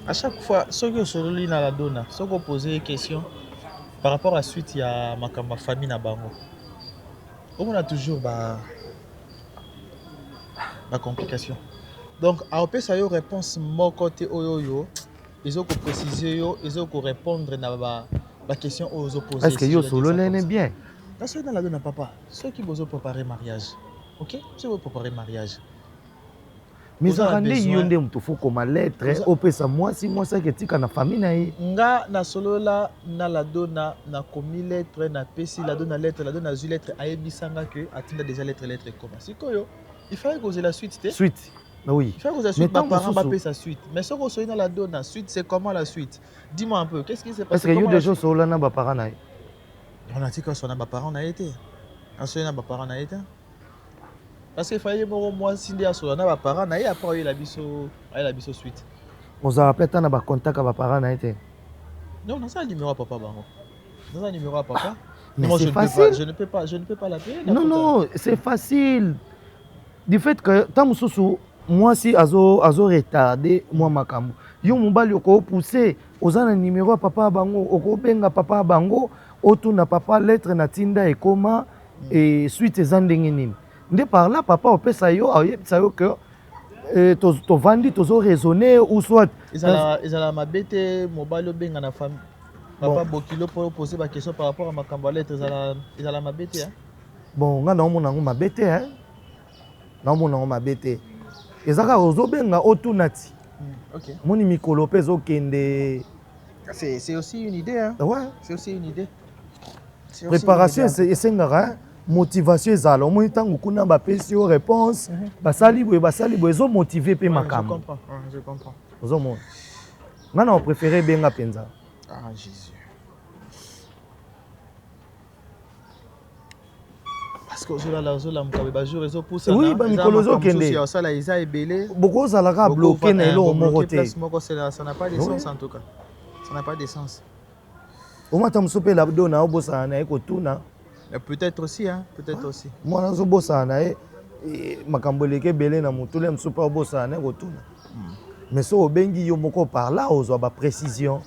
À chaque fois, ceux qui sont dans la donne, ceux qui posent des questions par rapport à la suite, il y a ma famille na bango. On a toujours ma complication. Donc, à opé ça yo réponse mon côté oyoyo, ils ont préciser yo, ils ont répondre na ba question aux opposés Est-ce que si je yo dois dire solo ça comme est ça. bien? Dans ce dans la donne papa, ceux qui veulent préparer mariage. OK? Ceux qui veulent préparer mariage. Mais Vous ça avez rende besoin yonde mtofo comme lettre au pesa moi ça que tika na famille na ye. nga na solo la na la dona na komi lettre na pesi la dona lettre la dona zu lettre ayebisanga que atinda déjà lettre comme sikoyo il fallait causer la suite Suite. Bah oui. il fallait causer la Mais suite tant parents mosusu. sa suite mais ce qu'on soit dans la dona suite c'est comment la suite dis-moi un peu qu'est-ce qui s'est Est-ce passé que yo comment la déjà suite solo na ba parents na ye? on a dit que son parents a été on soit na parents a été parce qu'il fallait moi sindi à solo na parents na après il a biso suite On a appelé na ba contact ba parents na ye. non non ça numéro à papa bango dans un numéro à papa. Mais moi, c'est facile. je ne peux pas l'appeler. Non, non, c'est facile. Du fait que tant que moi si azo retardé moi makambo. Yo mobali oko pousser aux un numéro papa bango oko benga papa bango otuna papa lettre na tinda et comment et suite ezandenge nini. Nde par là papa opesa yo ayebisa yo que to vandi tozo raisonner ou soit ils allaient m'abêter mobile benga na famille. Papa Bokilo pour poser ma question par rapport à ma cambalette ils allaient m'abêter hein. Bon nga na omona ngo mabete hein. Na omona ngo mabete. Ezaka ozobenga otunati. OK. Moni mikolo pe zokende. C'est aussi une idée hein. Ouais. C'est aussi une idée. Préparation esengaka motivation ezala omoni ntango kuna bapesi yo réponse basali boye ezomotive mpe makambo. Je comprends. Ozomona nga na opréféré benga mpenza. Ah Jésus. Parce que ozola mukabe ba jour ezo poussa oui ba mikolo ezokende osala eza ebele bokozalaka bloqué na eloko moko te. Ça n'a pas de sens en tout cas. Ça n'a pas de sens. Omata mosusu mpe labdo na obosana na ye kotuna. Peut-être aussi hein, peut-être aussi. Mwana azobosana na ye makambo eleki ebele na motu le mosusu mpe obosana na ye kotuna. Mais so obengi yo moko par là ozwa ba précision.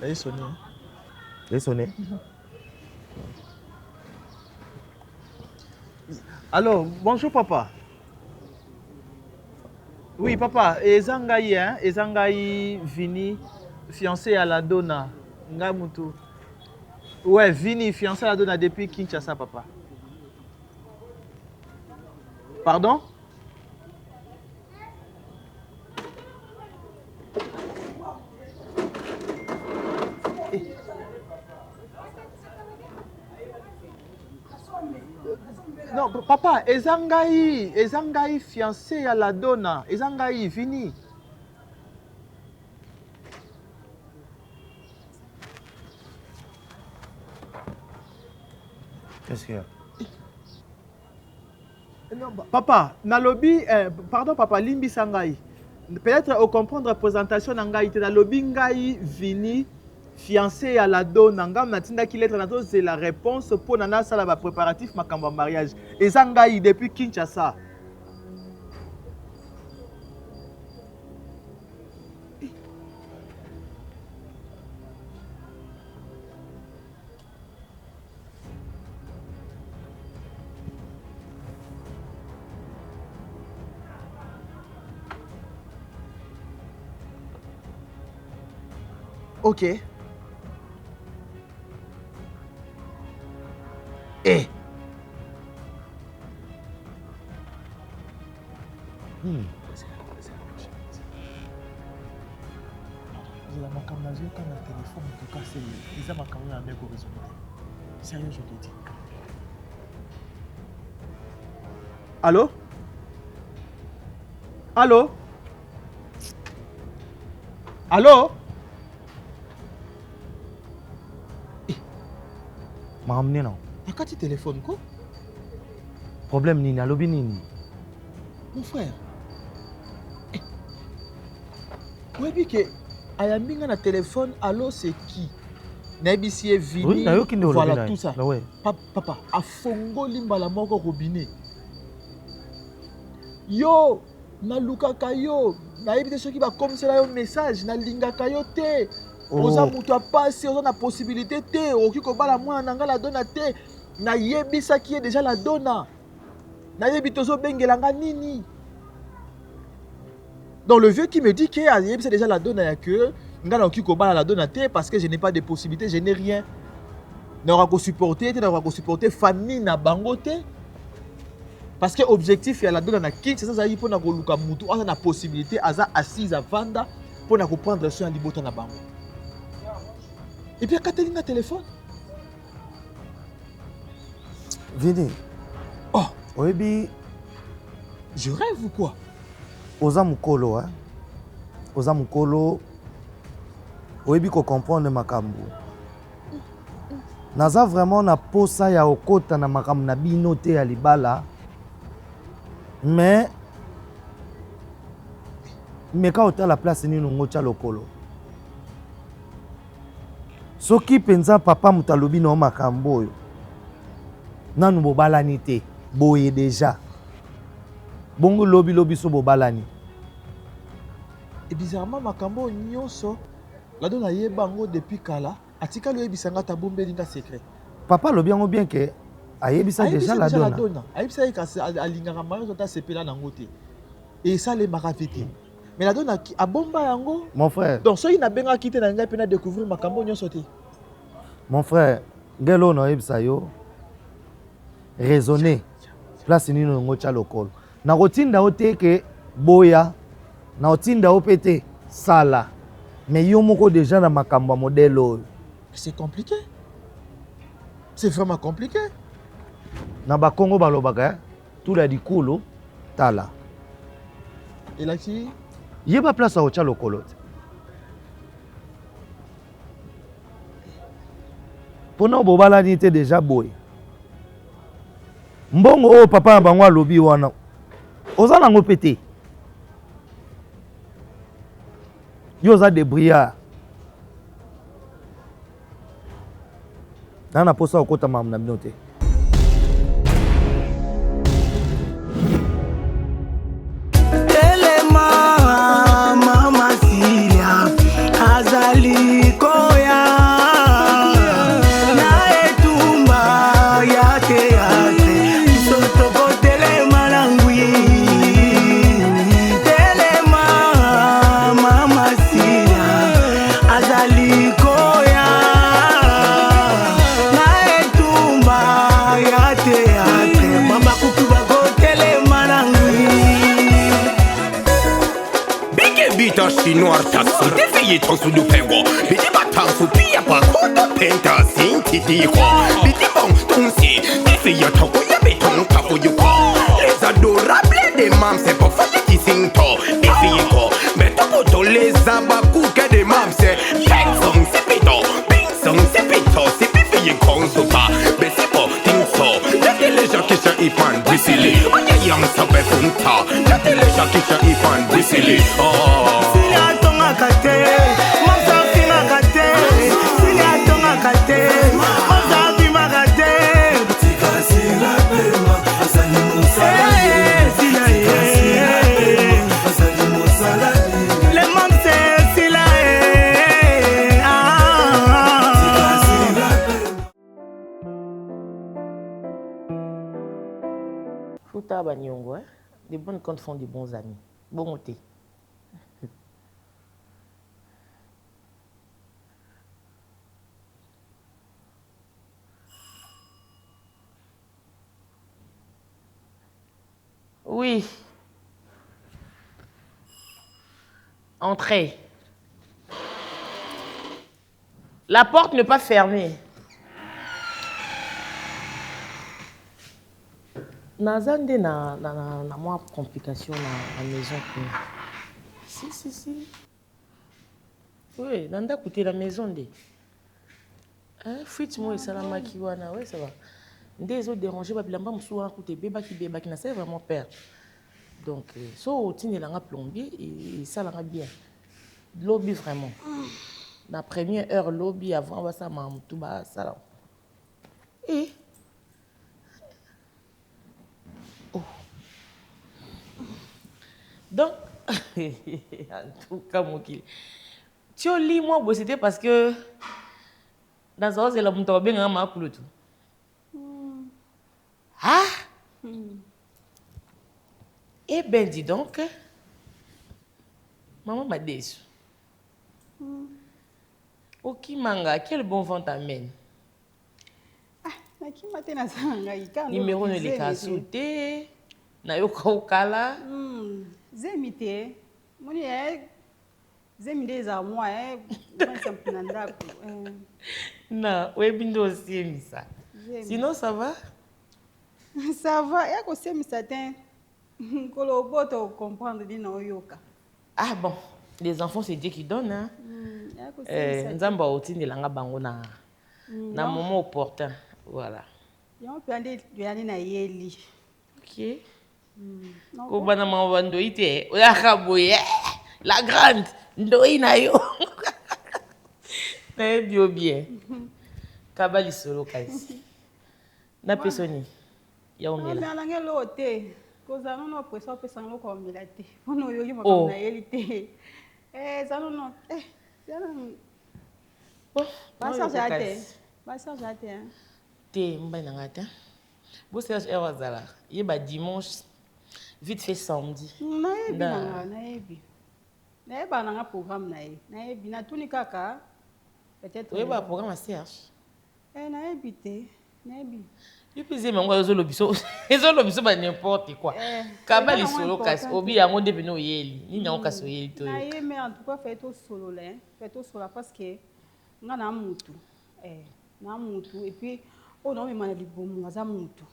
Ça y est sonné. Ça y est sonné. Alors, bonjour papa. Oui papa, ezangai hein, ezangai Vini fiancé à la donna. Ngamutu. Ouais, Vini fiancé à la donna depuis Kinshasa papa. Pardon? Non, papa, ezangai fiancé à la donna, ezangai Vini. Qu'est-ce qu'il y a? Non, papa, nalobi, pardon papa, limbi sangai. Peut-être au comprendre la présentation nangai, te nalobi ngai Vini fiancé à la donna, ngam natinda ki lettre nato c'est la réponse pour nana sala ba préparatif makambo mariage. Ezangai depuis Kinshasa. OK. Eh. La makambo nazo quand na téléphone en tout cas c'est isa makambo na ndeko résoudre. Sérieux je te dis. Allô? Allô? Allô? Mahamne na. Akati téléphone quoi? Problème nini alobi nini? Mon frère. Oui, que ayambinga na téléphone, allô, c'est qui? Nabisi est vini, Oui, voilà tout ça. Ouais. Papa, a fongo limbala moko robinet. Yo, na lukaka yo, na yebite soki ba comme cela yo message, na lingaka yo te. Oza mutu a passé, oza na possibilité te, oki ko bala mwana nanga la dona te. Na yebisa qui est déjà la dona. Na yebite zo bengelanga nini. Donc le vieux qui me dit que c'est déjà la donne à que ngana okiko bala la donne à te parce que je n'ai pas de possibilité, je n'ai rien. N'aura qu'à supporter, n'aura qu'à supporter famille na bangote. Parce que l'objectif est la donne na king, c'est ça ça pour na ko luka mutu, on a la possibilité aza assise à vanda pour na ko prendre soin de libota na bango. Et puis Catherine a téléphone. Vini. Oh, Oyebi je rêve ou quoi? Oza mukolo, hein? Oza mukolo. Oyebi ko comprendre makambo. Naza vraiment na posa ya okota na makambo na bino te ya libala. Mais quand on a la place ni nongo cha lokolo. Soki penza papa mutalobi no makambo yo. Nanu bobalani te, boye déjà. Bongo lobi so bobalani. Et bizarrement makambo nyonso la donne aye bango depuis kala atika lo ebisanga ta bombe linga secret. Papa lobi yango bien que ayebisa déjà la donne. Ayebisa ka alinganga mayo zota sepela nango te. Et ça les maravete. Mais la donne a bomba yango. Mon frère. Donc so ina benga kite na ngai pena découvrir makambo nyonso te. Mon frère, ngelo no ebisa yo raisonner. Place ni nongo cha lokolo. Na kotinda ote ke boya na otinda opete sala. Mais yo moko déjà na makambo modèle. C'est compliqué. C'est vraiment compliqué. Na ba Congo balobaka tout la dikolo tala. Et là qui yeba place au cha lokolo. Pona bobala ni te déjà boy. Mbongo o papa bango alobi wana. Oza nango pété. Yo za débrouillard. Nana posa okota mam na binote. Chinois tasso te feye tonsu du pego biti batansu pia pa kodo penta sinti diko biti bon tonsi te feye toko ya beton kafu yuko les adorables des mams c'est pour faire qui sinto te feye ko beto poto les abaku que des mams c'est peng song c'est pito peng song c'est pito c'est pi feye konsupa mais c'est pas tinso y'a les gens qui sont ifan brisili on y yang sabe funta y'a les gens qui sont ifan brisili oh Banyongo, hein? Des bonnes comptes font des bons amis. Bon côté. Oui. Entrez. La porte n'est pas fermée. Nazande na moi complication na maison. Si. Oui, nanda côté la maison de. Hein, fuite moi ça la makiwana, ouais ça va. Des autres dérangés ba bilamba musu wana côté beba qui na c'est vraiment peur. Donc so tine langa plombier et ça langa bien. Lobby vraiment. La première heure lobby avant ça m'a tout bas ça. Et oh. Donc en tout cas mon qui. Tu as lu moi c'était parce que dans un c'est la montagne bien ma pour tout. Ah. Eh ben dis donc. Maman m'a déçu. Ok manga, quel bon vent t'amène. Numéro ne les casse sauté. Na yo kaukala. Zemite. Moni zemide za moi Non, ouais bindo aussi ça. Sinon ça va? Ça va, ya ko semi satin. Kolo boto comprendre dina oyoka. Ah bon, les enfants c'est Dieu qui donne hein. Nzamba otindi langa bango na moment opportun. Voilà. Yo pande yani na yeli. OK. Ko bana mama ndoite oya kaboye. La grande ndoi na yo. Na bio bien. Kabali solo kasi. Na pesoni. Ya omela. Na nanga lote. Koza no presso pesa ngo ko omela te. Ono yogi makambo na yeli te. Zano no. Zano. Bon, Basa jate. Basa jate hein. Te mbana ngata. Bo Serge Ewazala. Yeba dimanche vite fait samedi. Naebi. Naeba na programme nae. Naebi na tuni kaka. Peut-être. Oui, bah programme à Serge. Naebi te. Naebi. Et puis c'est même quand ils ont n'importe quoi. Kabali solo kasi obi yango de bino yeli. Ni na okaso yeli to. Nae mais en tout cas fait tout solo là. Fait tout solo parce que nga na mutu. Na mutu et puis on a même na libomu aza mutu.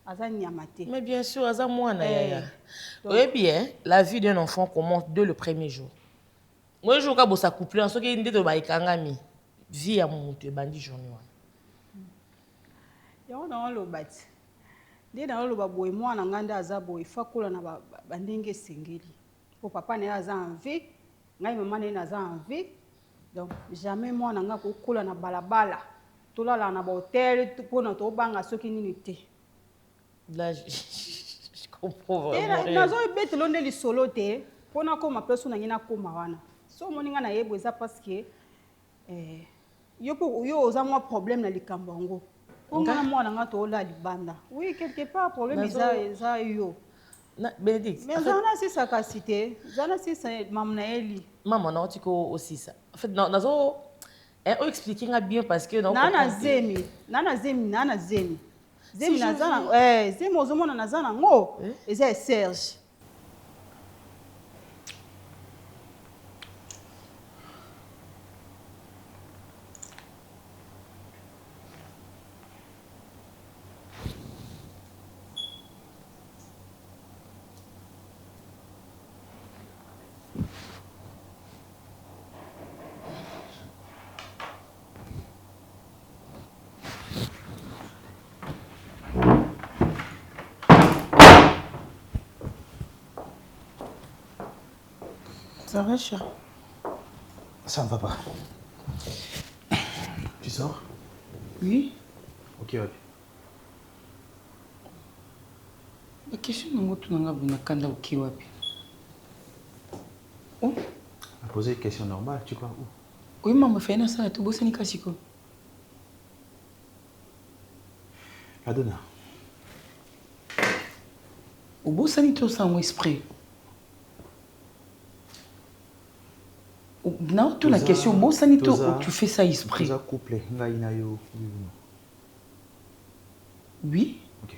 Aza nyamate. Mais bien sûr aza mwana yaya. Oui bien, la vie d'un enfant commence dès le premier jour. Moi jour ka bossa couple en soki ndete ba ikangami. Vie ya mutu bandi journée wana. Yango na lobati. Nde na loba boy mwana nganda aza boy fakola na bandenge sengeli. Po papa na aza en vie, ngai maman na aza en vie. Donc jamais mwana nga ko kola na balabala. Tolala na ba hotel pona to banga soki nini te. Là je comprends vraiment. Nazo bete londe li solo te. Pona ko ma personne na ngina koma wana. So moninga na yebo eza parce que yo oza mwa problème na likambo ngo. Onga mwana nga to la libanda. Oui, quelque part problème eza yo. Na Bénédicte. Mais zana si sa cité, zana si sa mamna eli. Maman na otiko aussi ça. En fait nazo expliquer bien parce que nana zemi. Zemi na zana zemi ozomona na zana ngo eza Serge. Ça va, chat? Ça ne va pas. Tu sors? Oui. Ok, ouais. La question de tu n'as pas de kiwapi. Oh? On a posé une question normale, tu crois où? Oui, maman, fait ça, tu bosses ni kasiko. Adona. Au bout, ça n'est pas sans esprit. Non, tu la question, bon, ça n'est pas tu fais ça esprit. Tu as couplé, oui. Ok.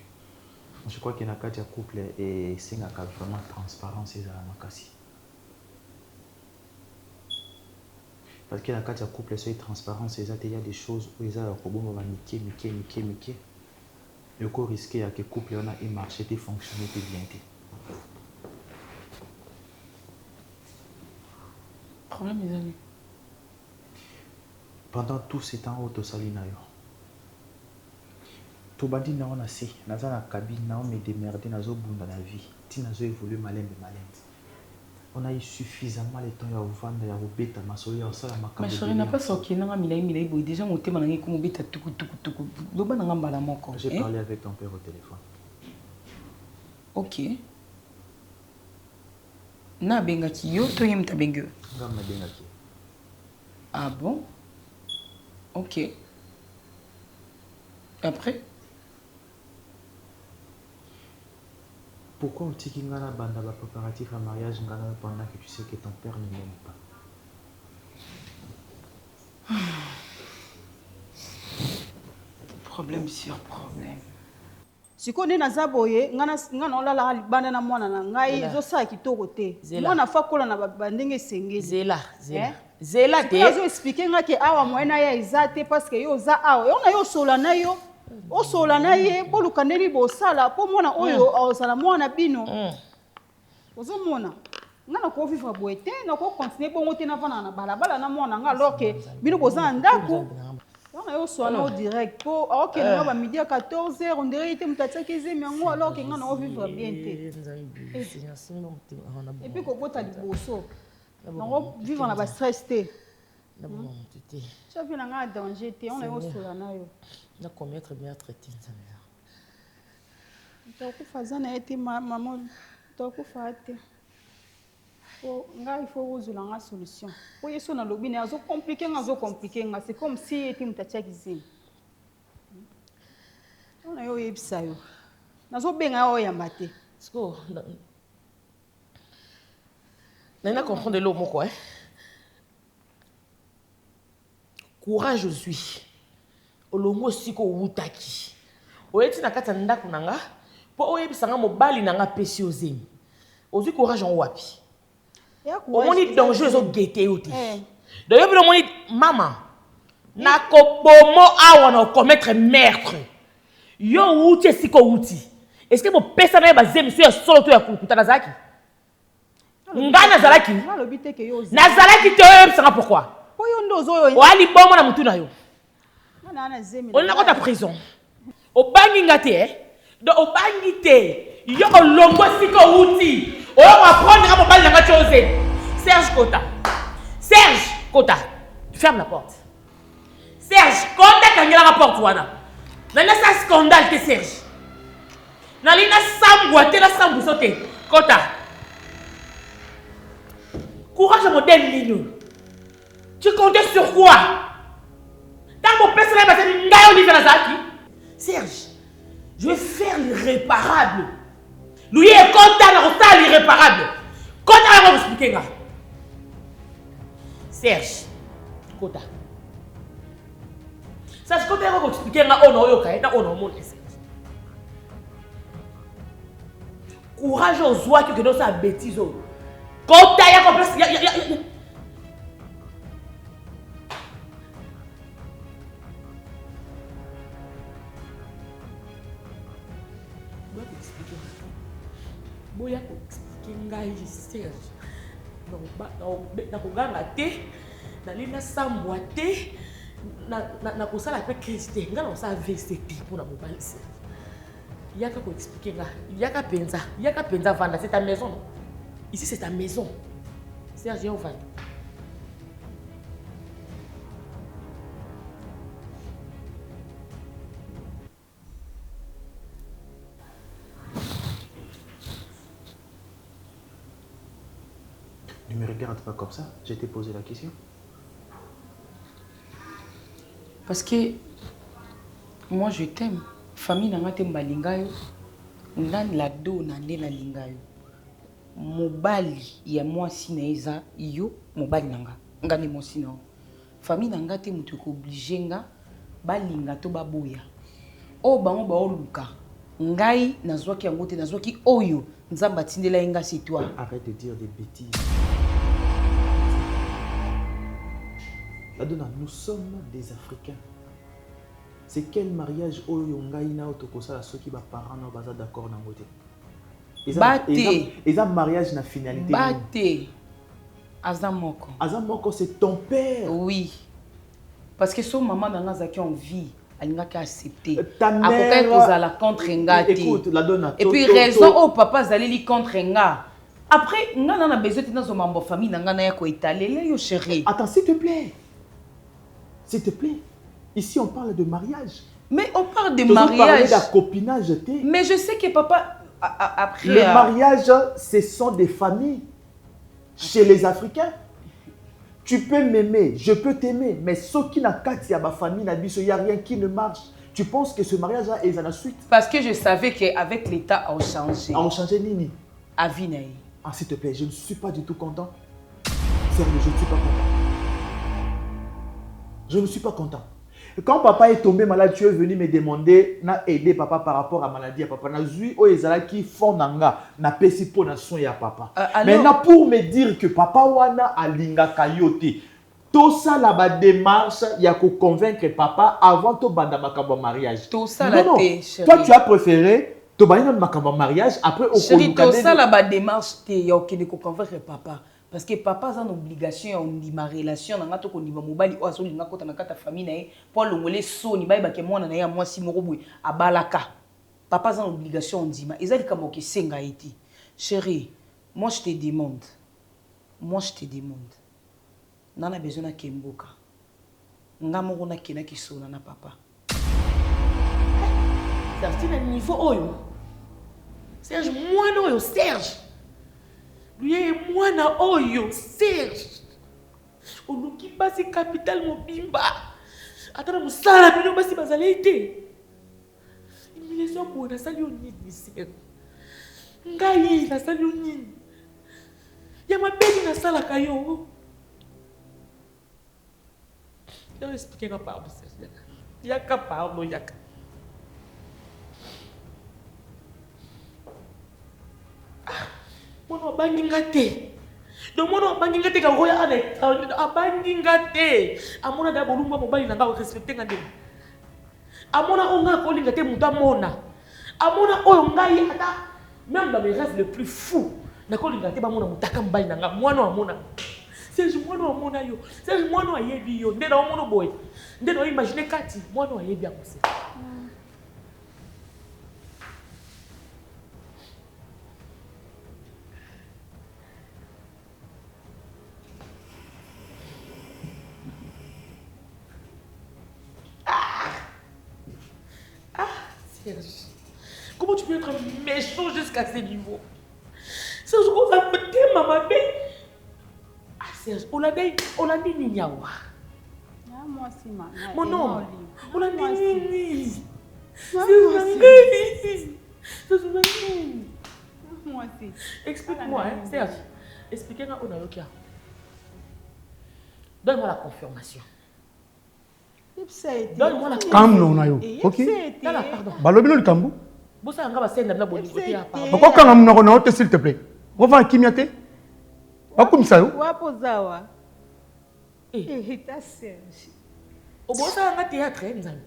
Je crois qu'il y a un couple et c'est vraiment transparence et makasi. Parce qu'il y a un couple et transparence et il y a des choses où ils ont mike. Le coup risqué à que couple on a et marché et fonctionné et bien. Problème mes amis. Pendant tout ce temps au salina yo. Tout bandi na on a si, naza na cabine na on me démerder nazo bunda la vie. Ti nazo évoluer malin. On a eu suffisamment de temps à vendre et à bêta ma soeur ça la ma chérie n'a pas sorti n'a milai boy déjà mon thème n'a comme bêta tout loba n'a ngamba moko. J'ai parlé avec ton père au téléphone. OK. Na bengaki yo to yem ta bengue. Ngamba bengaki. Ah bon? OK. Après? Pourquoi on dit qu'il y a un banda préparatif à mariage pendant que tu sais que ton père ne m'aime pas? Problème sur problème. Si on est dans la boye, on a la bande na mwana na ngai zo sa kitoko te. Mwana fa kola na bandenge sengeli. Zela te. Yo expliquer nga ke awa moyena ya izate parce que yo za awa. Yo na yo sola na yo. O sola na ye boluka ndeni bo sala po mwana oyo osala mwana bino. Ozo mona. Nga na ko vivre boye te, na ko continuer bongo te na vana na balabala na mwana nga alors que bino boza ndako. On a eu soin direct pour ok on va midi à 14h on dirait que mutatia kizi mais alors que on vivre bien et puis qu'on bota liboso on vivre na ba stress té ça vient na danger té on a eu soin na yo na commettre bien traité ça donc faza na été maman donc faate il faut résoudre la solution. Pour y na lobby na zo compliqué c'est comme si était mutatia kizi. On a yo yebisa yo. Na zo benga yo ya mbate. Sko na comprendre le mot quoi. Courage je suis. Olongo siko wutaki. Oyeti na kata ndako nanga po oyebisa nga mobali nanga pesi ozemi. Ozu courage en wapi. Au moins il dangereux au guetté outi. D'ailleurs au moins maman na ko bomo awa na commettre meurtre. Yo outi siko outi. Est-ce que mo pesa na ba zemi so ya solo to ya kukuta na zaki? Ngana zalaki. Na zalaki te yo sanga pourquoi? Po yo ndozo yo. O ali bomo na mutu na yo. Na zemi. On na kota prison. O bangi ngate do o bangi te. Yo longo siko outi. On va prendre un mobile dans la chose. Serge Kota, ferme la porte. Serge Kota, quand il y a la porte, voilà. Dans ce scandale, c'est Serge. Dans les Sambu sauté. Kota. Courage à modèle ligne. Tu comptais sur quoi? Tant mon personnel va se dire, Serge, je vais faire l'irréparable. Lui est content de l'irréparable. Content de vous expliquer. Serge, Kota. Serge, quand vous expliquer, courage aux oies que nous sommes bêtises. Kota, il y a compris. Boya ko expliquer ngai Serge na koganga te na lina sambwa te na kosala pe crise te nga na kosala VCT pour na mobile Serge yaka ko expliquer nga yaka penza vanda c'est ta maison ici c'est ta maison Serge on va Ne me regarde pas comme ça, je t'ai posé la question. Parce que moi je t'aime. Famille n'a pas balingayo. Nan la do na ne la lingayo. Mobali ya moi sineza yo mobali nanga. Ngani mo sino. Famille nanga te mutu ko obligé nga balinga to baboya. O bango ba oluka. Ngai nazwaki yango te nazwaki oyo nzamba tindela nga c'est toi. Arrête de dire des bêtises. Adona, nous sommes des Africains. C'est quel mariage oyo ngai na otokosa la soki ba parents na baza d'accord na ngote. Et ça mariage na finalité. Bate. Azamoko. Azamoko c'est ton père. Oui. Parce que son maman dans zaki en vie, elle n'a qu'à accepter. Ta mère la contre nga. Écoute, la donne. Et puis raison au papa zali li contre nga. Après, on a besoin de dans ma famille, on a quoi étaler, yo chérie. Attends, s'il te plaît. S'il te plaît. Ici, on parle de mariage. Mais on parle de mariage. mariage. On parle de copinage. Mais je sais que papa, après... Le mariage, ce sont des familles. Chez les Africains, tu peux m'aimer, je peux t'aimer, mais ceux qui n'ont pas de famille, il n'y a rien qui ne marche. Tu penses que ce mariage-là est à la suite? Parce que je savais qu'avec l'État, on changeait. On changeait Nini. À Vinaï. Ah, s'il te plaît, je ne suis pas du tout content. Sérieux, je ne suis pas content. Je ne suis pas content. Quand papa est tombé malade, tu es venu me demander na aider papa par rapport à la maladie à papa. Na zui o ezala qui font nanga na pesi po na soin ya papa. Maintenant pour me dire que papa wana alinga kayote. Tout ça là ba démarche ya ko convaincre papa avant to banda makambo mariage. Tout ça là chérie. Toi tu as préféré to banda makambo mariage après au chérie, tout ça là ba démarche te ya ko convaincre papa. Parce que papa a une obligation, on dit ma relation, on a tout qu'on dit ma mobile, on a tout qu'on a ta famille, pour le mollet son, il va y moi na moi si mon robot à balaka. Papa a une obligation, on dit ma. Ils ont dit comme ok senga été. Chérie, moi je te demande, nana besoin na kemboka. Nga mo na kena ki sona na papa. C'est un niveau oyo. Serge, moi non Serge. Lui et moi na oyo Serge. On qui passe capital mobimba. Attends mo sala bino basi bazalete. Il les a pour na sali oni Serge. Ngai na sali oni. Ya mabeli na sala kayo. Eu expliquei na palavra Serge. Ya capable ya. Mono abangi ngate. Donc mono abangi ngate ka roya ane. Abangi ngate. Amona da bolumba mobali nanga o respecter ngande. Amona onga ko linga te muta mona. Amona oyo ngai ata même dans mes rêves les plus fous. Na ko linga te ba mona mutaka mobali nanga. Mwana amona. C'est mwana amona yo. C'est mwana ayebi yo. Ndena omono boy. Ndena imaginer kati mwana ayebi akose. Serge, comment tu peux être méchant jusqu'à ce niveau? Serge, on a pété maman. Ah Serge, on a dit Niniawa. Moi aussi, maman. Mon nom, on a dit Nini. Moi aussi. Explique-moi, Serge. Expliquez-moi où on a le cas. Donne-moi la confirmation. Donne-moi la confirmation. Calme, non, nayo. Ok. Pardon. Balobino le kambu. Bossa nga ba senda na boligote ya papa. Pourquoi quand on a hôte s'il te plaît? On va en kimiate. Pas comme ça. Wapozawa. Ta Serge. O bossa nga théâtre nzambe.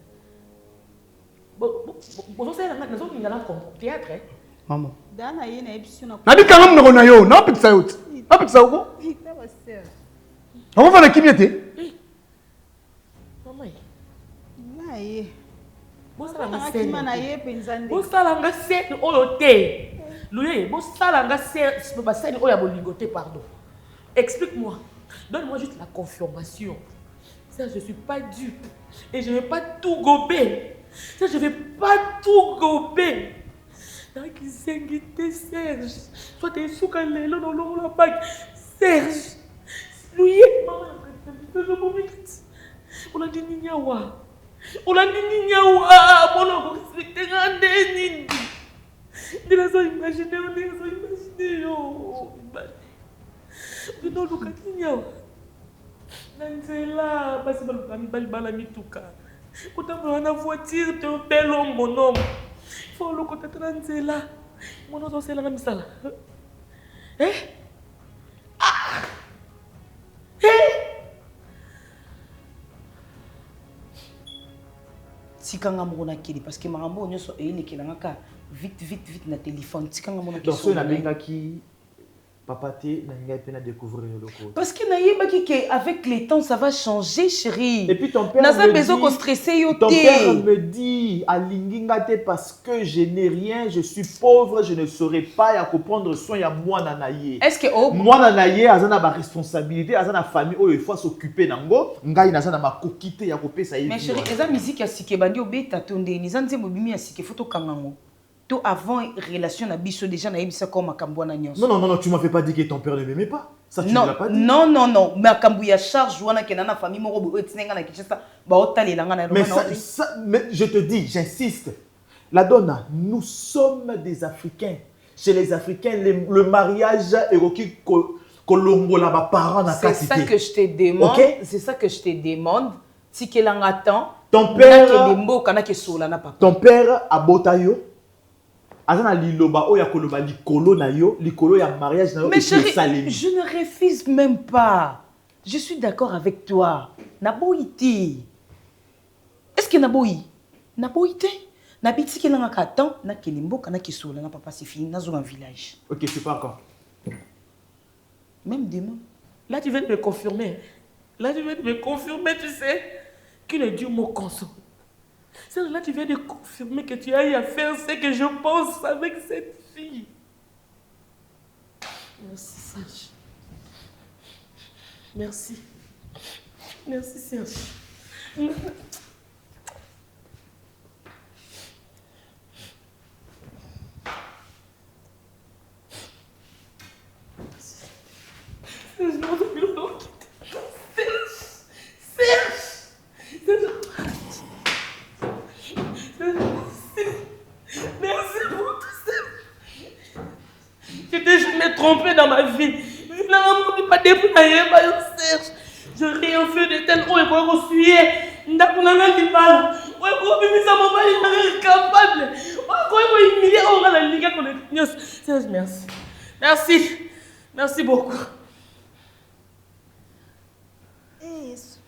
Bossa nga nazo ngala ko théâtre. Maman. Dana yena epsuna. Nabi quand on a yo, na pizza out. Na pizza out. Ta Serge. On va en kimiate. Maman. Naye. Bosalanga scène oyo te. Loué, bosalanga scène oyo ya bolingote, pardon. Explique-moi. Donne-moi juste la confirmation. Ça, je ne suis pas dupe. Et je ne vais pas tout gober. Ça, je ne vais pas tout gober. Donc, Serge. Soit tu es sous Kalelo dans la bague. Serge. Loué, maman, on a dit Niniawa. On a dit Niniawa. On a respecté Nini. On a imaginé. Non, Luka Niniawa. Nanzela, parce que bala mituka. Quand tu as une voiture, tu es un bel homme, mon homme. Il faut le côté Nanzela. Mon nom, c'est la misala. Eh? Ah! Eh? Tikanga mona kili parce que marambo nyoso e ile kelanga ka vite na téléphone tikanga mona donc so na benga ki Papa T, n'a pas découvrir le code. Parce que avec les temps, ça va changer, chérie. Et puis ton père ton père me dit à Lingingate parce que je n'ai rien, je suis pauvre, je ne saurais pas à prendre soin de moi nanaye. Est-ce que moi nanaye azana ma responsabilité, azana famille il faut s'occuper nango, ngai nazana ma kokité ya kopé ça. Mais chérie, eza musique ya sike bandi obeta tonde, nizanze mobimi ya sike photo kangango. Tout avant relation na biso déjà na yebisa comme makambo na nyonso. Non, tu m'avais pas dit que ton père ne m'aimait pas. Ça tu non, ne l'as pas dit. Non, makambo ya charge wana ke na famille moko bo etinenga na Kinshasa ba otalelanga na mais je te dis, j'insiste. La donna, nous sommes des Africains. Chez les Africains, le mariage est requis kolongola ba parents na c'est ça que je te demande. Okay? C'est ça que je te demande. Si kelanga temps, ton père ton père a botayo. Azana liloba oya koloba likolo na yo, likolo ya mariage na yo. Mais chérie, je ne refuse même pas. Je suis d'accord avec toi. Naboïti. Est-ce que naboï? Naboïti. Nabiti ke nanga katan na kelimbo kana kisola na papa c'est fini nazo un village. OK, c'est pas encore. Même demain. Là tu viens de me confirmer. Tu sais que le Dieu me console. Là, tu viens de confirmer que tu ailles à faire ce que je pense avec cette fille. Merci, Serge. Merci. Merci, Serge. Trompé dans ma vie. Je rien fait de tel haut et pour refuyer. Merci. Merci beaucoup. Isso.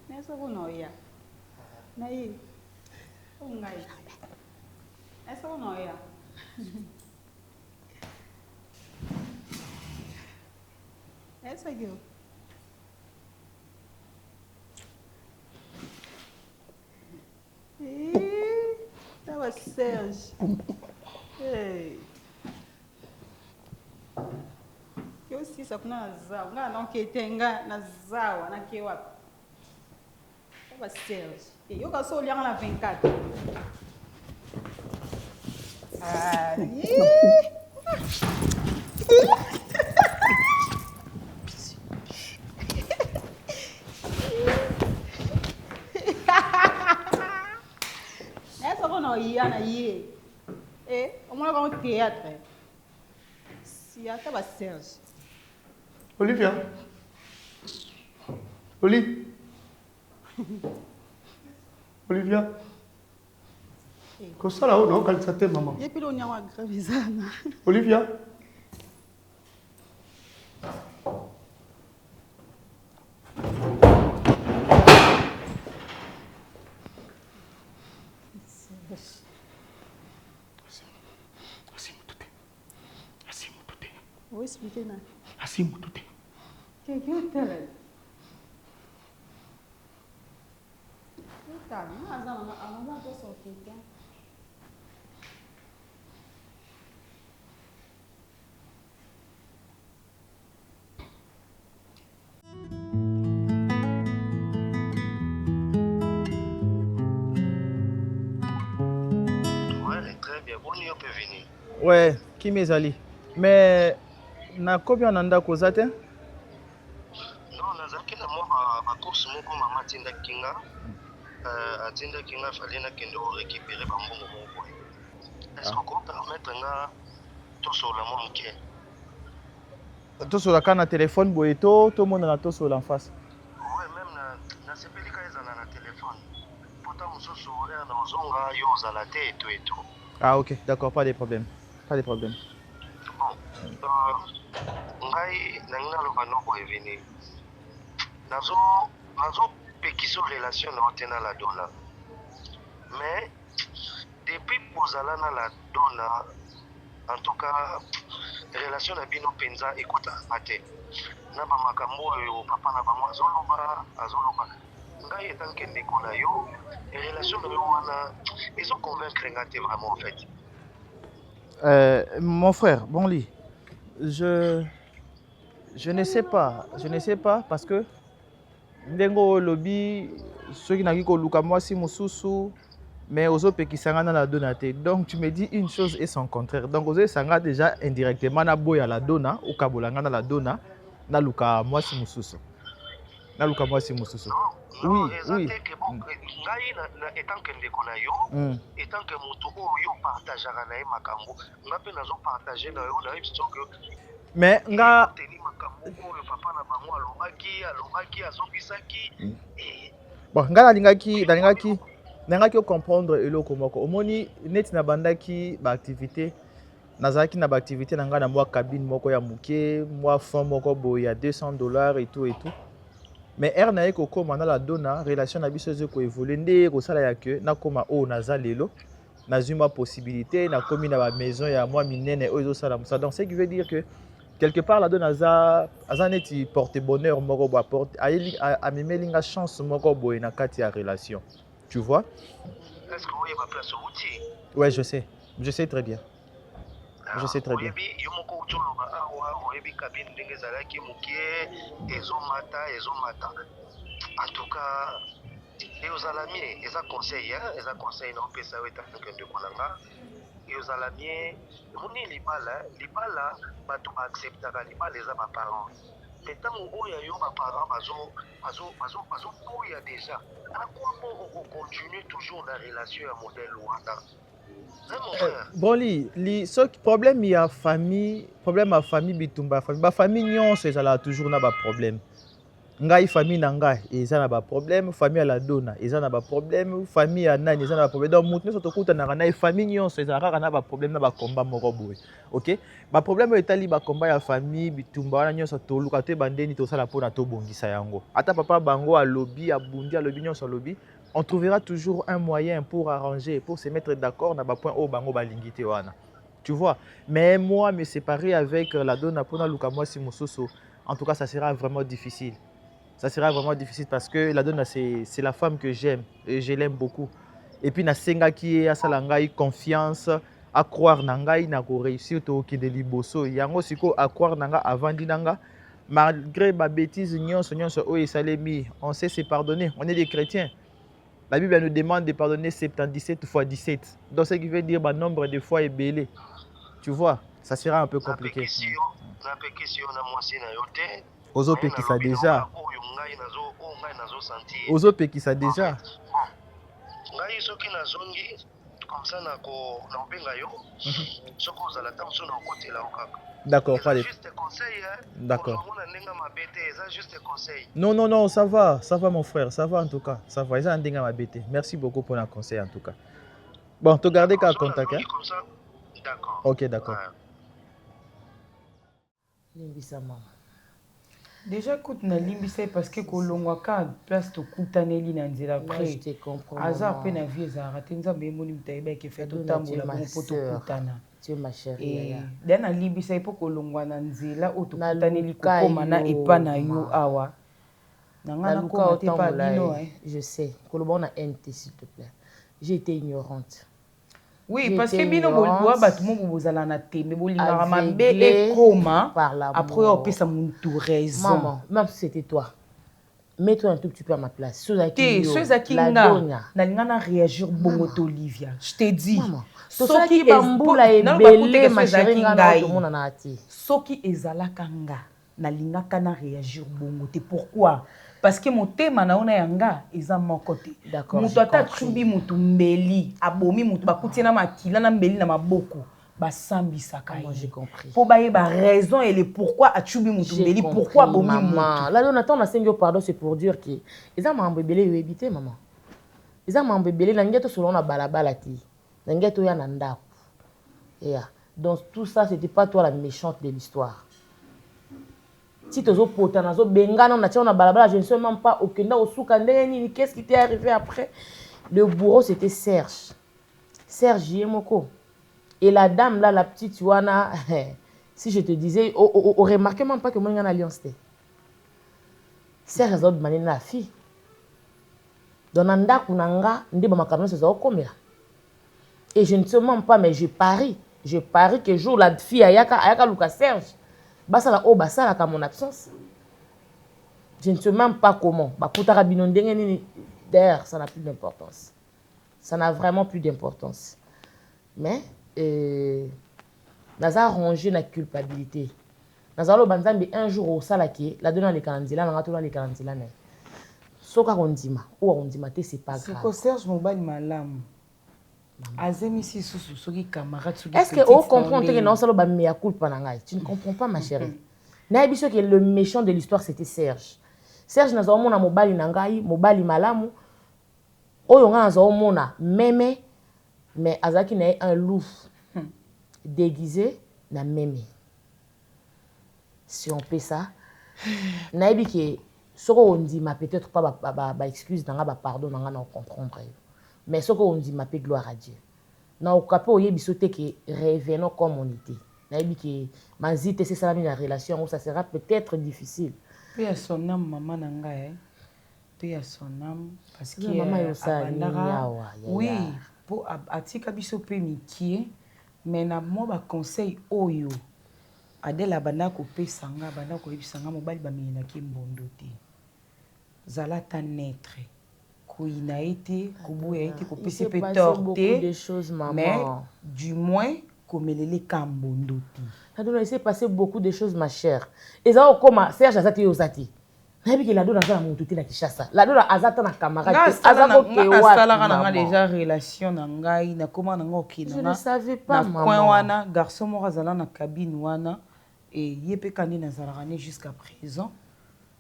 Nessa kunoya. Nayi. Ungai. Nessa kunoya. Essa aqui. Tava Serge. Ei. Eu sei só que nazawa, não que tenha nazawa, na que wapi. Tava Serge. Eu que sou olhando na vencada. Ah, essa quando ia na ie, vamos levar um teatro. Se até vai ser. Olivia. Olivia. Kosala o non kalisa te maman. E pelo nyawa gravizana. Olivia. Vou explicar na. Assim muito tempo. Que é tele? Tá, mas a tô só fica. Ouais, très bien. Bon, on peut venir. Ouais, qui m'est allé. Mais na combien on a causé? Non, nazaki na moi ma course moko mama tinda kinga. Atinda kinga fallait na kende récupérer ba mbongo moko. Est-ce qu'on peut permettre nga to sur la monke? To sur la canne téléphone boeto, tout le monde a to sur en face. Ouais, même na sepeli ka ezana na téléphone. Pourtant mususu oya na ozonga yo ozala te et tout. Ah OK, d'accord, pas de problème. Pas de problème. Bon. Ngai nangina loba no boye vini. Nazo pekiso relation na otena la dona. Mais depuis pozala na la dona En tout cas, relation na bino penza écoute ate. Na ba makambo yo papa na bango azoloba. Ngai etanke ndeko na yo, relation na yo wana ezo convaincre ngate vraiment en fait. Mon frère, Bonli, je ne sais pas. Je ne sais pas parce que ndengo lobby ceux qui n'ont pas moi si mususu mais aux autres qui sont dans la donate. Donc tu me dis une chose et son contraire. Donc aux autres sont déjà indirectement na boya la dona ou kabolanga na la dona na luka moi si mususu. Na luka moi si mususu. Oui, oui. Ngai na étant que ndeko na yo, étant que moto oyo partageaka na ye makambo, nga pe nazo partager na yo na biso que mais nga teni makambo oyo papa na bango alobaki azongisaki. Bon, nga nalingaki comprendre eloko moko. Omoni neti na bandaki ba activité nazaki na ba activité na nga na mwa cabine moko ya muke, mwa fond moko boya $200 et tout. Mais na eko koma na la dona relation na biso zo ko évoluer nde ko sala ya que na koma o naza lelo nazuma possibilité na komi na ba maison ya moi minene o zo sala musa. Donc ce qui veut dire que quelque part la dona aza neti porte bonheur moko bo porte a memelinga chance moko boy na kati ya relation. Tu vois? Est-ce que vous avez ma place au outil? Ouais, je sais très bien. Je sais très bien. Yo moko utoloba awa oyebi kabine ndenge zalaki mukie ezomata. En tout cas, aux alamie, eza conseil na opesa weta kende kolanga. Et aux alamie, moni libala bato ba acceptaka libala eza ba parents. Mais tant oya yo ba parents bazo oya déjà. À quoi on continue toujours la relation à modèle wana? Bon ce problème il y a famille bitumba famille nyonso ezala toujours na ba problème. Ngai famille na ngai eza na ba problème, famille à la dona eza na ba problème, famille à nani eza na ba problème. Donc mutu nyonso tokuta na famille nyonso ezala na ba problème na ba combat moko boye. OK? Ba problème etali ba combat ya famille bitumba wana nyonso toluka te bandeni to sala pona to bongisa yango. Ata papa bango a lobby nyonso lobby. On trouvera toujours un moyen pour arranger, pour se mettre d'accord dans le point où bango balingité wana. Tu vois? Mais moi, me séparer avec la dona pona luka moi si mususu, en tout cas, ça sera vraiment difficile. Ça sera vraiment difficile parce que la dona c'est la femme que j'aime et je l'aime beaucoup. Et puis na senga qui est à salangai confiance, à croire nangai na ko réussir to ki de liboso. Yango siko à croire nanga avant dinanga. Malgré ma bêtise nyonso o esalemi, on sait se pardonner. On est des chrétiens. La Bible nous demande de pardonner 77 fois 17. Donc, ce qui veut dire le nombre de fois est belé. Tu vois, ça sera un peu compliqué. Ozo pe qui ça déjà. Ozo pe qui ça déjà. D'accord, pas les... D'accord. Non, ça va mon frère, ça va en tout cas, ça va. Merci beaucoup pour le conseil en tout cas. Bon, tu gardes qu'à contact. Hein? D'accord. Ok, d'accord. Déjà, écoute, na limbisa parce que kolongwaka place to kutaneli na nzela après. Je te comprends. Azar pe na vie za ratenza be moni mtaiba ke fait totambola ko poto kutana. Tu es ma chérie. Et na limbisa ipo kolongwa na nzela o to kutaneli kokoma na epa na yo awa. Na ko te pa bino je sais. Kolobon na NT s'il te plaît. J'ai été ignorante. Oui, parce que bino bolwa batu mo bozala na tembe bolinga mabe et koma après on peut ça mon tout raison. Maman, même si c'était toi. Mets-toi un tout petit peu à ma place. Ceux qui na réagir bongo Olivia. Je te dis. Soki bambula ebele ma chérie nga tout monde na ati. Soki ezala kanga na lingaka na réagir bongo te pourquoi? Parce que mon thème na ona yanga eza mon côté. D'accord. Mutu ata chubi mutu mbeli, abomi mutu bakuti na makila na mbeli na maboko. Basambisa kai. Moi j'ai compris. Pour bailler ba raison et le pourquoi a chubi mutu mbeli, pourquoi abomi mutu. Là on attend na sengo pardon c'est pour dire que eza mambebele yo ebité maman. Eza mambebele na ngeto selon na balabala ti. Na ngeto ya na ndako. Yeah. Donc tout ça c'était pas toi la méchante de l'histoire. Si tu as potana zo bengana na tia na balabala je ne sais même pas okenda osuka ndeni qu'est-ce qui t'est arrivé après. Le bourreau c'était Serge Yemoko Et la dame là, la petite Wana, si je te disais, on remarque même pas que moi j'ai une alliance. C'est raison de manière la fille. Dans nanda kunanga, ndi ba makarno c'est ça combien. Et je ne sais même pas, mais je parie que jour la fille ayaka Lucas Serge, basa la o basa la mon absence. Je ne sais même pas comment. D'ailleurs, ça n'a plus d'importance. Ça n'a vraiment plus d'importance. Mais, nous avons rangé la culpabilité. Nous avons un jour au salaki, la donne les calendila, nous avons les calendila. Soka rondima, ou rondima, c'est pas grave. C'est que Serge Mobali malam. Azemi si sous camarade. Est-ce que vous comprenez que nous avons mea culpa nangai? Tu ne comprends pas, ma chérie. Naïbiso que le méchant de l'histoire c'était Serge. Serge nazo mona mobali nangai, mobali malamu. Oyo nga nazo mona meme, mais azaki na un loup déguisé na meme. Si on fait ça, naïbi que soko on dit ma peut-être pas ba excuse nanga ba pardon nanga na comprendre. Mais soko on dit ma peut gloire à Dieu. Na okapo oyebiso te que revenons comme on était. Naïbi que manzite c'est ça la relation où ça sera peut-être difficile. Paix à son âme, maman nanga, paix à son âme, parce que maman abandara, oui, pour atika biso pe mikie, mais na moi ba conseil oyo, adela banda ko pe sanga, banda ko ebisanga mobali ba mina ki mbondo te. Zalata naître, ko ina été, ko boya été, ko pese pe torté, mais du moins ko melele kambondo te. Il s'est passé beaucoup de choses, ma chère. Et ça, comme Serge Azati Ozati. Il y a des gens qui ont Kishasa. La donna Azata na camarade. Azata déjà relation nangai na comment nangoki na. Je ne savais pas, maman. Coin wana garçon mo razala na cabine wana et yepé kandi na zalarane jusqu'à présent.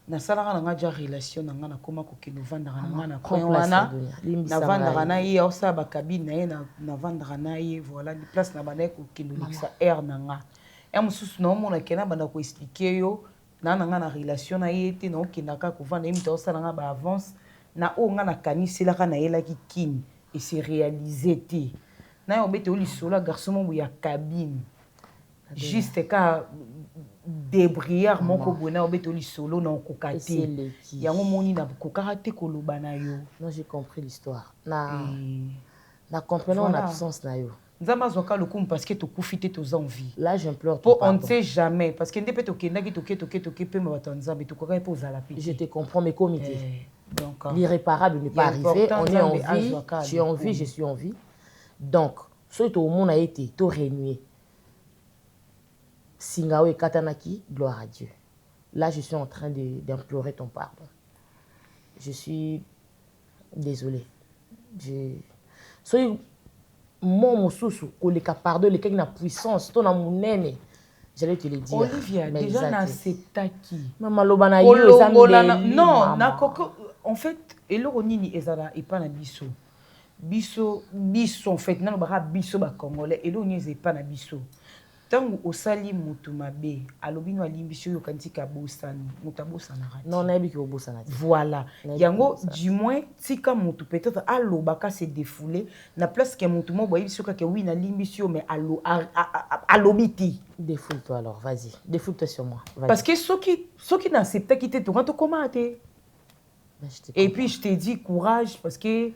Na salara nanga déjà relation nanga na comment ko kino vandara nanga na coin wana. Na vandara na ye osa ba cabine na ye na vandara na ye voilà di place na bana ko kino lixa air nanga. Et mususu na mona kena banda ko expliquer yo na nanga na relation na yete na okinaka ko vanda imita osala nga ba avance na o nga na kanisela kana yela ki kin et c'est réalisé té na yo bete oli sola garçon mo ya cabine juste ka débrière moko bona obete oli solo na kokati yango moni na kokate koloba na yo. Non, j'ai compris l'histoire na comprenant en absence na yo. Parce que tu profites tes envies. Là, j'implore. On ne sait jamais. Parce que je te comprends, mes comités. L'irréparable n'est pas arrivé. On est en vie. Tu es en vie, je suis en vie. Donc, ce que tout le monde a été, tout régné. Singawe Katanaki, gloire à Dieu. Là, je suis en train d'implorer ton pardon. Je suis désolé. Mon sousou, le pardon, le na puissance, ton amounene. J'allais te le dire. Olivia, déjà na setaki. Maman lobana yo non, na koko en fait, eloko nini ezala epa na biso. Biso en fait, na lobaka biso ba congolais, eloko nini epa na biso. Tangu osali mutu mabe, alobi no alimbiso yo kantika bosani, mutabosana rati. Non, na biki obosana. Voilà. Yango du moins tika mutu peut-être alobaka se défouler na place que mutu mo boyebiso ka ke oui na limbiso mais alobiti. Défoule-toi alors, vas-y. Défoule-toi sur moi. Parce que ceux qui n'acceptent quitter toi quand tu commentes. Et puis je te dis courage parce que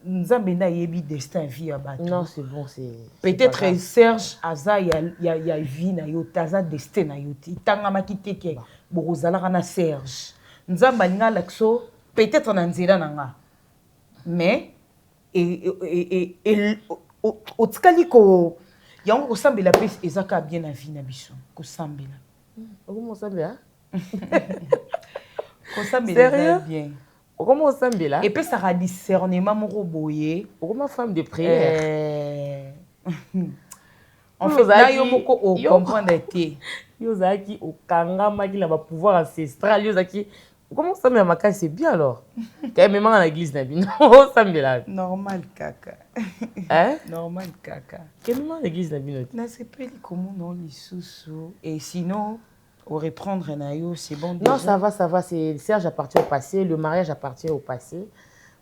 nous avons un destin vie à battre. Non, c'est bon, c'est. Peut-être Serge Aza y a vie na yo, Taza destin na yo. Tanga makite ke borozala kana Serge. Nous avons un laxo peut-être en anzela nanga. Mais au tkali ko yango ko sambela pese ezaka bien na vie na biso. Ko sambela. Comment sambela? Ko sambela bien. Comment ça me là? Et puis ça a discernement mon roboyer. Comment femme de prière? En fait, là yo moko o comprendre été. Yo zaki o kanga maki la pouvoir ancestral yo zaki. Comment ça me maka c'est bien alors? Quand même dans l'église na bino ça me là. Normal kaka. Hein? Normal kaka. Quand même dans l'église na bino. Na c'est pas comment non lisusu et sinon au reprendre Nayo, c'est bon. Non, déjà. Ça va. Serge appartient au passé, le mariage appartient au passé.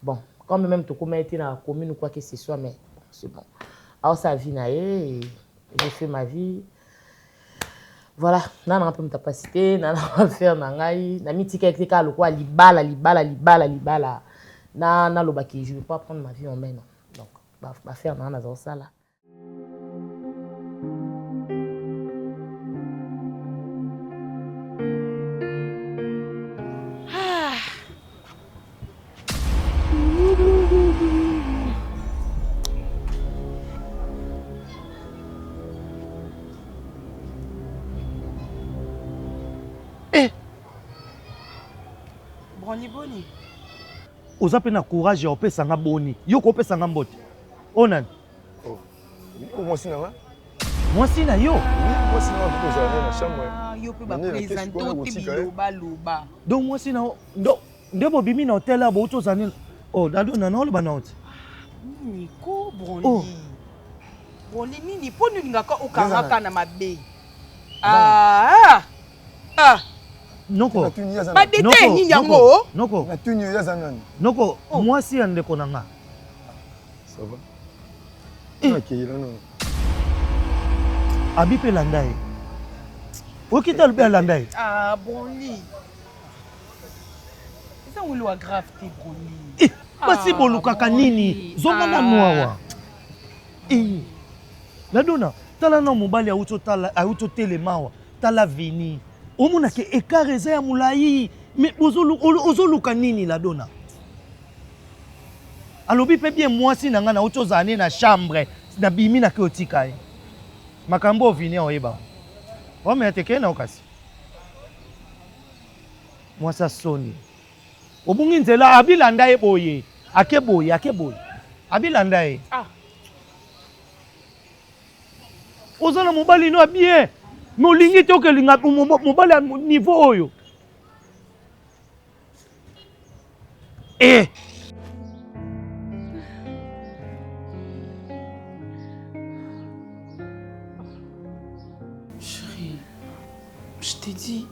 Bon, quand même, tu as été dans la commune ou quoi que ce soit, mais c'est bon. Alors, ça vit, j'ai fait ma vie. Voilà, nana peu me capacité, nana faire nangai, na mitika ekeka lokwa libala. Na lobaki, je ne veux pas prendre ma vie en main. Donc, va faire nana dans ça là. Boni. Oza pe na courage ya opesa nga boni. Yo ko opesa nga mbote. Onan. Oh. Moi si na. Moi si na yo. Moi si na ko za na chambre. Yo pe ba présenter au loba. Donc moi si na ndebo bimi na hotel là bo to zanil. Oh, dado na no ba na hot. Nico Broni. Broni nini po ninga ka okanga na mabe. Noko. Ba dete nini yango? Noko. Na tuni ya zanani. Noko, moi si ande konanga. Ça va? OK, là non. Abi pe landai. Okita be landai. Broni. Ça on lo grave te Broni. Basi bolukaka nini? Zonga na noawa. La dona, tala na mobali auto telemawa, tala vini. Omona ke ekareza ya mulai, mais ozoluka nini la dona? Alobi pe bien mwasi na nga na auto zane na chambre, na bimi na ke otika. Makambo vini oyeba. O me ateke na okasi. Mwasa soni. Obungi nzela abilanda e boye. Ake boye. Abilanda e. Ozana mobali no bien. Mais olingi te okelinga mobali ya niveau oyo. Chérie, je t'ai dit,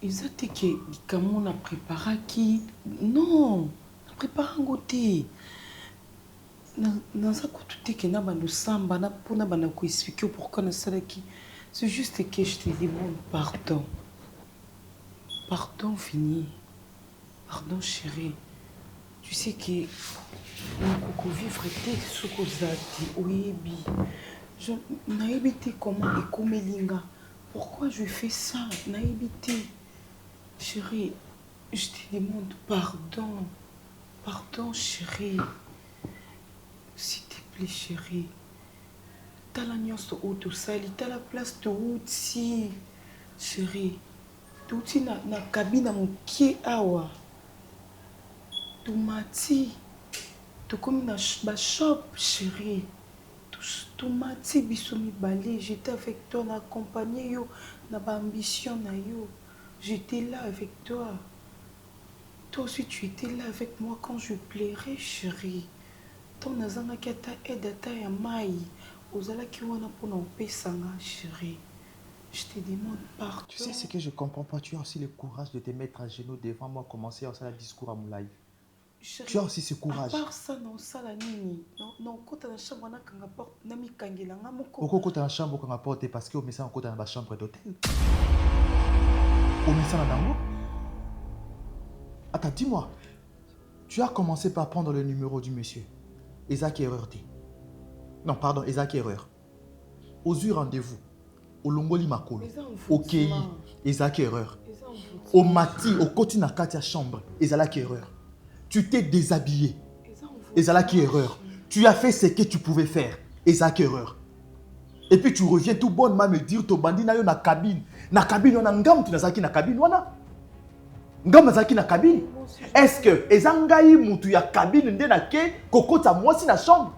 ils étaient que comment on a préparé qui? Non, on a préparé un côté. Dans un côté que n'a pas de samba, n'a pas de quoi expliquer pourquoi on a ça qui. C'est juste que je te demande pardon. Pardon, fini. Pardon, chérie. Tu sais que on vivre ce que ça dit. Oui, je n'ai pas comment et comme linga. Pourquoi je fais ça? Naïbité. Chérie, je te demande pardon. Pardon, chérie. S'il te plaît, chérie. T'as la nuance de haut sali, t'as la place de haut si. Chérie. Tout na cabine à mon pied awa. Tout mati. Tout comme na shop, chérie. Tout mati bisomi balé. J'étais avec toi, na accompagné yo, na ba ambition na yo. J'étais là avec toi. Toi aussi tu étais là avec moi quand je pleurais, chérie. Ton azanga ki ata aide ata ya mai. Ozala ki wana pona opesanga, chérie. Je te demande pardon. Tu sais ce que je comprends pas, tu as aussi le courage de te mettre à genoux devant moi, commencer à faire un discours à mon live. Chérie, tu as aussi ce courage. À part ça, non, ça la nini. Non, quand tu as la chambre, on a qu'un rapport, nami kangela ngamoko. Pourquoi quand tu as la chambre qu'on apporte parce que au message quand tu as la chambre d'hôtel. Au message là dango. Attends, dis-moi. Tu as commencé par prendre le numéro du monsieur. Isaac Erreur. Non, pardon, Isaac Erreur. Aux yeux rendez-vous. Au Longoli Makolo. Au Kei. Isaac Erreur. Au Mati, au côté na katia chambre. Isaac Erreur. Tu t'es déshabillé. Isaac Erreur. Tu as fait ce que tu pouvais faire. Isaac Erreur. Et puis tu reviens tout bonnement me dire to bandi na yo na cabine. Na cabine on a ngam tu nazaki na cabine wana. Ngam nazaki na cabine. Est-ce que ezangai mutu ya cabine nde na ke kokota mwasi na chambre?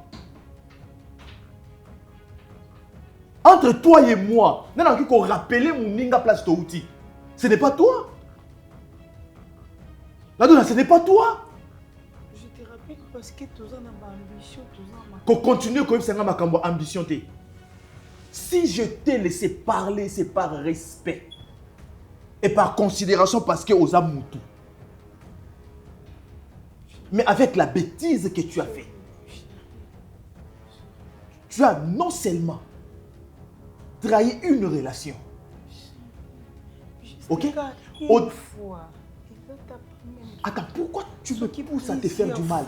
Entre toi et moi, nous avons rappelé mon ninga place de outil. Ce n'est pas toi. Là, ce n'est pas toi. Je te rappelle parce que tu as une ambition, qu'on continue comme ça, ma ambition. Si je t'ai laissé parler, c'est par respect et par considération parce que aux amoutou. Mais avec la bêtise que tu as fait, tu as non seulement trahi une relation. Ok? Attends, pourquoi tu me pousses à te faire du mal?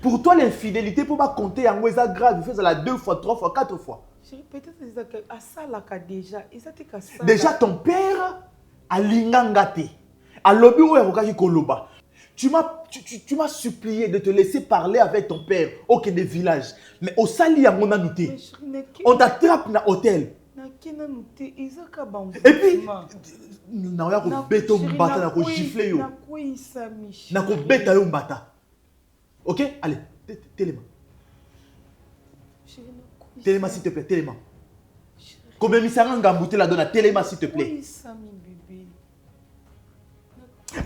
Pour toi, l'infidélité, pour pas compter en ça grave, il fait ça 2 fois, 3 fois, 4 fois. Peut-être à ça là déjà. Déjà, ton père a l'ingangate. À l'objet où il koloba. Tu m'as supplié de te laisser parler avec ton père au quai des villages. Mais au sali, on t'attrape dans l'hôtel. Et puis, na ya ko beto mbata na ko gifler yo. Na ko beta yo mbata. OK? Allez, téléma. Téléma s'il te plaît, téléma. Combien de misanga ngambouté la donne téléma s'il te plaît.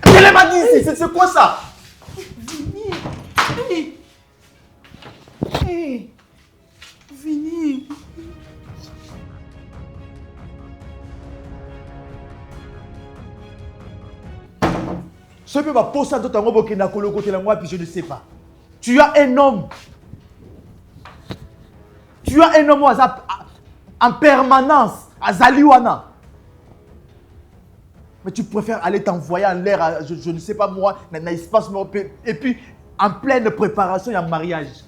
Téléma dit c'est quoi ça? Vini. Hey. Vini. Ce peut pas poser à d'autres gens qui n'ont pas côté la moi puis je ne sais pas. Tu as un homme. Tu as un homme en permanence à Zaliwana. Mais tu préfères aller t'envoyer en l'air, je ne sais pas moi, dans l'espace, et puis en pleine préparation, il y a un mariage.